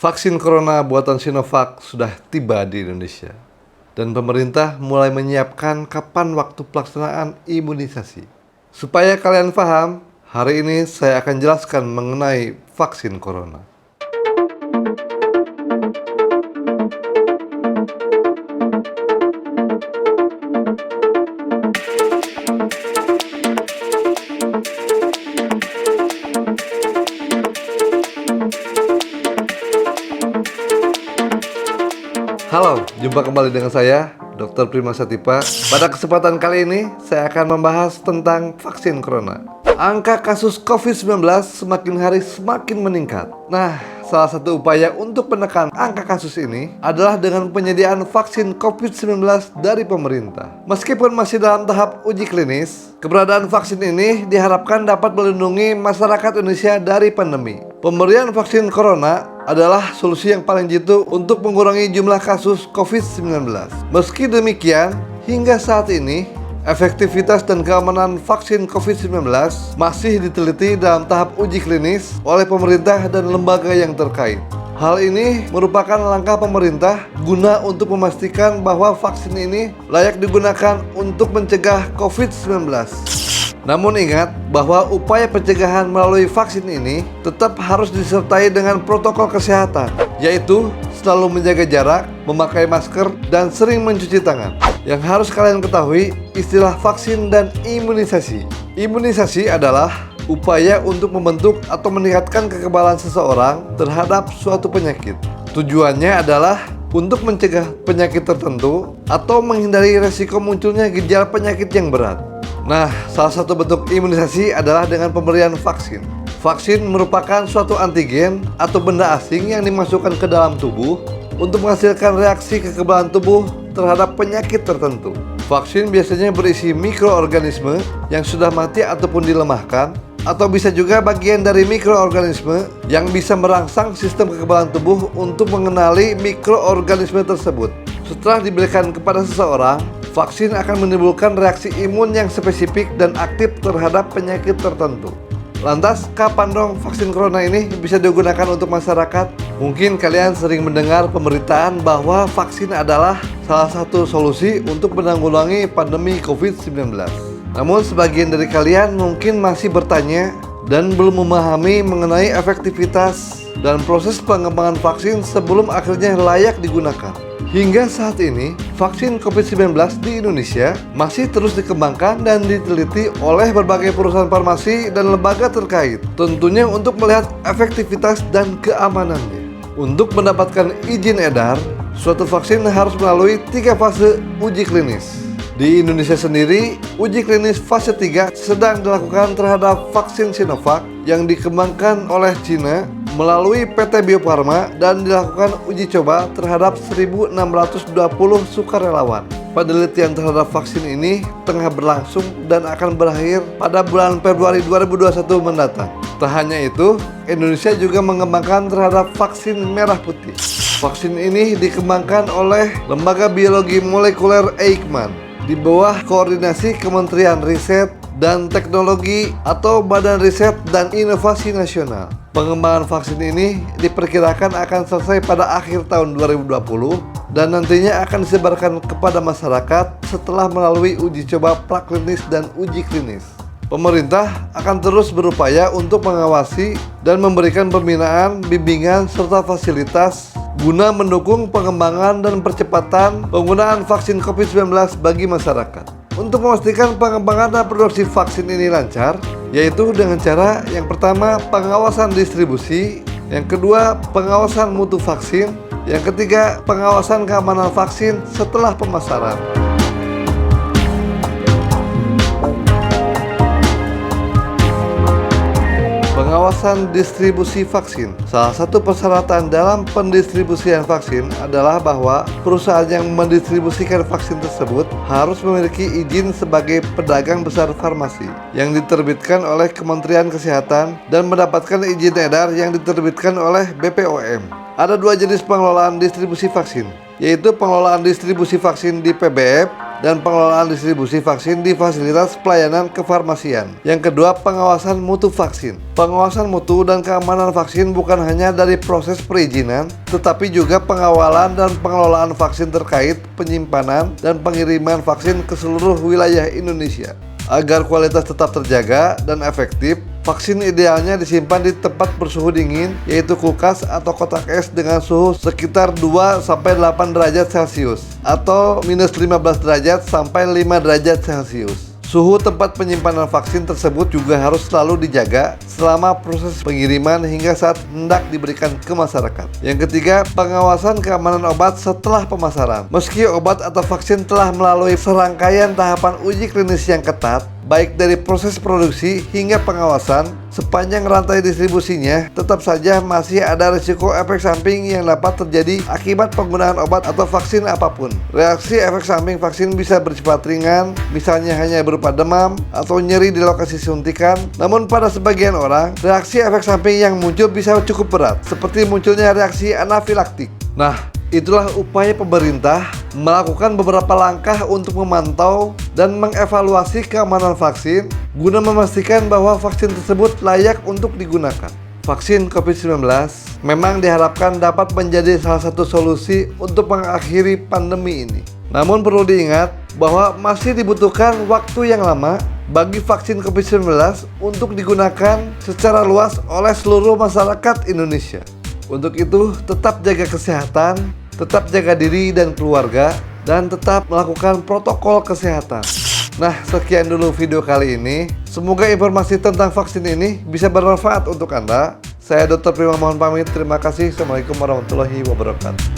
Vaksin corona buatan Sinovac sudah tiba di Indonesia. Dan pemerintah mulai menyiapkan kapan waktu pelaksanaan imunisasi. Supaya kalian paham, hari ini saya akan jelaskan mengenai vaksin corona. Halo, jumpa kembali dengan saya, Dr. Prima Satipa. Pada kesempatan kali ini, saya akan membahas tentang vaksin corona. Angka kasus COVID-19 semakin hari semakin meningkat. Nah, salah satu upaya untuk menekan angka kasus ini adalah dengan penyediaan vaksin COVID-19 dari pemerintah. Meskipun masih dalam tahap uji klinis, keberadaan vaksin ini diharapkan dapat melindungi masyarakat Indonesia dari pandemi. Pemberian vaksin corona adalah solusi yang paling jitu untuk mengurangi jumlah kasus COVID-19. Meski demikian, hingga saat ini, efektivitas dan keamanan vaksin COVID-19 masih diteliti dalam tahap uji klinis oleh pemerintah dan lembaga yang terkait. Hal ini merupakan langkah pemerintah guna untuk memastikan bahwa vaksin ini layak digunakan untuk mencegah COVID-19. Namun ingat bahwa upaya pencegahan melalui vaksin ini tetap harus disertai dengan protokol kesehatan, yaitu selalu menjaga jarak, memakai masker, dan sering mencuci tangan. Yang harus kalian ketahui, istilah vaksin dan imunisasi. Imunisasi adalah upaya untuk membentuk atau meningkatkan kekebalan seseorang terhadap suatu penyakit. Tujuannya adalah untuk mencegah penyakit tertentu atau menghindari resiko munculnya gejala penyakit yang berat. Nah, salah satu bentuk imunisasi adalah dengan pemberian vaksin. Vaksin merupakan suatu antigen atau benda asing yang dimasukkan ke dalam tubuh untuk menghasilkan reaksi kekebalan tubuh terhadap penyakit tertentu. Vaksin biasanya berisi mikroorganisme yang sudah mati ataupun dilemahkan, atau bisa juga bagian dari mikroorganisme yang bisa merangsang sistem kekebalan tubuh untuk mengenali mikroorganisme tersebut. Setelah diberikan kepada seseorang, vaksin akan menimbulkan reaksi imun yang spesifik dan aktif terhadap penyakit tertentu. Lantas, kapan dong vaksin corona ini bisa digunakan untuk masyarakat? Mungkin kalian sering mendengar pemberitaan bahwa vaksin adalah salah satu solusi untuk menanggulangi pandemi COVID-19. Namun sebagian dari kalian mungkin masih bertanya dan belum memahami mengenai efektivitas dan proses pengembangan vaksin sebelum akhirnya layak digunakan. Hingga saat ini, vaksin COVID-19 di Indonesia masih terus dikembangkan dan diteliti oleh berbagai perusahaan farmasi dan lembaga terkait, tentunya untuk melihat efektivitas dan keamanannya. Untuk mendapatkan izin edar, suatu vaksin harus melalui 3 fase uji klinis. Di Indonesia sendiri, uji klinis fase 3 sedang dilakukan terhadap vaksin Sinovac yang dikembangkan oleh China melalui PT Bio Farma dan dilakukan uji coba terhadap 1.620 sukarelawan. Penelitian terhadap vaksin ini tengah berlangsung dan akan berakhir pada bulan Februari 2021 mendatang. Tak hanya itu, Indonesia juga mengembangkan terhadap vaksin merah putih. Vaksin ini dikembangkan oleh Lembaga Biologi Molekuler Eijkman di bawah koordinasi Kementerian Riset dan Teknologi atau Badan Riset dan Inovasi Nasional. Pengembangan vaksin ini diperkirakan akan selesai pada akhir tahun 2020 dan nantinya akan disebarkan kepada masyarakat setelah melalui uji coba praklinis dan uji klinis. Pemerintah akan terus berupaya untuk mengawasi dan memberikan pembinaan, bimbingan, serta fasilitas guna mendukung pengembangan dan percepatan penggunaan vaksin COVID-19 bagi masyarakat. Untuk memastikan pengembangan dan produksi vaksin ini lancar, yaitu dengan cara yang pertama pengawasan distribusi, yang kedua pengawasan mutu vaksin, yang ketiga pengawasan keamanan vaksin setelah pemasaran. Pengawasan distribusi vaksin. Salah satu persyaratan dalam pendistribusian vaksin adalah bahwa perusahaan yang mendistribusikan vaksin tersebut harus memiliki izin sebagai pedagang besar farmasi yang diterbitkan oleh Kementerian Kesehatan dan mendapatkan izin edar yang diterbitkan oleh BPOM. Ada 2 jenis pengelolaan distribusi vaksin, yaitu pengelolaan distribusi vaksin di PBF dan pengelolaan distribusi vaksin di fasilitas pelayanan kefarmasian. Yang kedua, pengawasan mutu vaksin. Pengawasan mutu dan keamanan vaksin bukan hanya dari proses perizinan, tetapi juga pengawalan dan pengelolaan vaksin terkait penyimpanan dan pengiriman vaksin ke seluruh wilayah Indonesia. Agar kualitas tetap terjaga dan efektif, vaksin idealnya disimpan di tempat bersuhu dingin, yaitu kulkas atau kotak es dengan suhu sekitar 2-8 derajat Celcius atau minus 15 derajat sampai 5 derajat Celcius. Suhu tempat penyimpanan vaksin tersebut juga harus selalu dijaga selama proses pengiriman hingga saat hendak diberikan ke masyarakat. Yang ketiga, pengawasan keamanan obat setelah pemasaran. Meski obat atau vaksin telah melalui serangkaian tahapan uji klinis yang ketat, baik dari proses produksi hingga pengawasan, sepanjang rantai distribusinya tetap saja masih ada risiko efek samping yang dapat terjadi akibat penggunaan obat atau vaksin apapun. Reaksi efek samping vaksin bisa bersifat ringan, misalnya hanya berupa demam atau nyeri di lokasi suntikan. Namun pada sebagian orang, reaksi efek samping yang muncul bisa cukup berat, seperti munculnya reaksi anafilaktik. Nah, itulah upaya pemerintah melakukan beberapa langkah untuk memantau dan mengevaluasi keamanan vaksin guna memastikan bahwa vaksin tersebut layak untuk digunakan. Vaksin COVID-19 memang diharapkan dapat menjadi salah satu solusi untuk mengakhiri pandemi ini. Namun perlu diingat bahwa masih dibutuhkan waktu yang lama bagi vaksin COVID-19 untuk digunakan secara luas oleh seluruh masyarakat Indonesia. Untuk itu, tetap jaga kesehatan, tetap jaga diri dan keluarga, dan tetap melakukan protokol kesehatan. Nah, sekian dulu video kali ini. Semoga informasi tentang vaksin ini bisa bermanfaat untuk Anda. Saya Dr. Prima mohon pamit. Terima kasih. Assalamualaikum warahmatullahi wabarakatuh.